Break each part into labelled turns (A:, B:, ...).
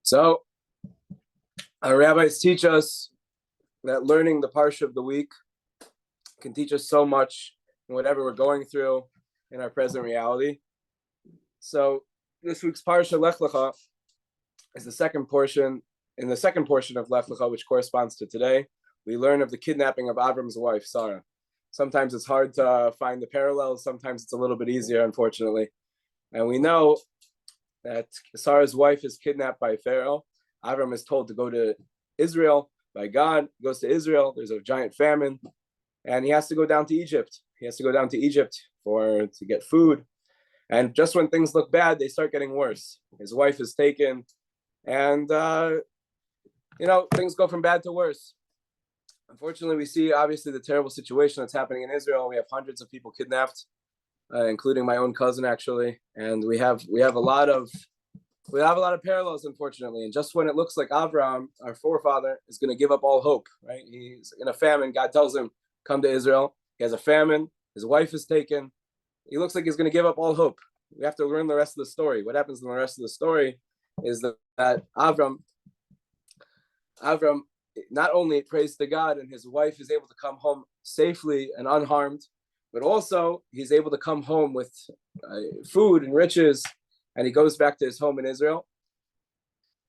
A: So our rabbis teach us that learning the Parsha of the week can teach us so much in whatever we're going through in our present reality. So this week's Parshat Lech Licha is the second portion. In the second portion of Lech Licha, which corresponds to today, we learn of the kidnapping of Avram's wife, Sarah. Sometimes it's hard to find the parallels. Sometimes it's a little bit easier, unfortunately. And we know that Sarah's wife is kidnapped by Pharaoh. Avram is told to go to Israel by God. He goes to Israel. There's a giant famine, and he has to go down to Egypt. He has to go down to Egypt to get food. And just when things look bad, they start getting worse. His wife is taken, and things go from bad to worse. Unfortunately, we see obviously the terrible situation that's happening in Israel. We have hundreds of people kidnapped, including my own cousin, actually, and we have a lot of parallels, unfortunately. And just when it looks like Avram, our forefather, is going to give up all hope, right? He's in a famine. God tells him, "Come to Israel." He has a famine. His wife is taken. He looks like he's going to give up all hope. We have to learn the rest of the story. What happens in the rest of the story is that Avram not only prays to God and his wife is able to come home safely and unharmed, but also he's able to come home with food and riches, and he goes back to his home in Israel.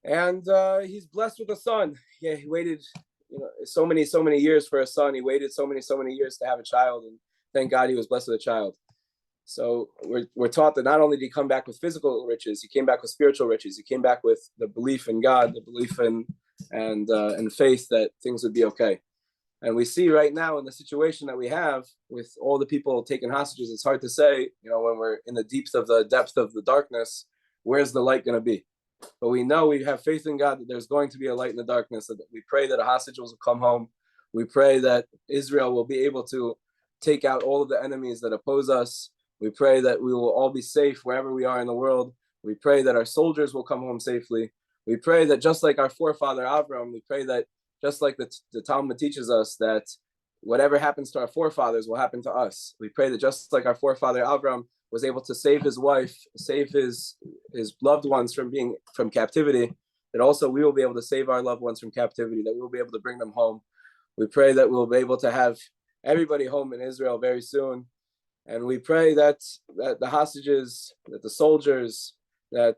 A: And he's blessed with a son. Yeah, he waited so many years for a son. He waited so many years to have a child, and thank God he was blessed with a child. So we're taught that not only did he come back with physical riches, he came back with spiritual riches. He came back with the belief in God, the belief in and faith that things would be okay. And we see right now in the situation that we have with all the people taken hostages, it's hard to say, when we're in the depth of the darkness, where's the light going to be? But we know we have faith in God that there's going to be a light in the darkness. That we pray that the hostages will come home. We pray that Israel will be able to take out all of the enemies that oppose us. We pray that we will all be safe wherever we are in the world. We pray that our soldiers will come home safely. We pray that just like our forefather Avram, we pray that just like the Talmud teaches us, that whatever happens to our forefathers will happen to us. We pray that just like our forefather Avram was able to save his wife, save his loved ones from captivity, that also we will be able to save our loved ones from captivity, that we will be able to bring them home. We pray that we'll be able to have everybody home in Israel very soon. And we pray that the hostages, that the soldiers, that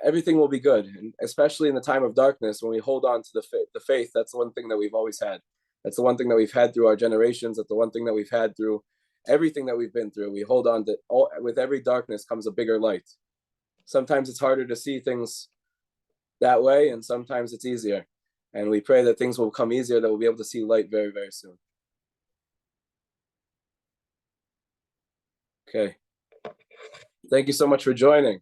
A: everything will be good, and especially in the time of darkness, when we hold on to the faith. That's the one thing that we've always had. That's the one thing that we've had through our generations. That's the one thing that we've had through everything that we've been through. We hold on to with every darkness comes a bigger light. Sometimes it's harder to see things that way, and sometimes it's easier. And we pray that things will become easier, that we'll be able to see light very, very soon. Okay. Thank you so much for joining.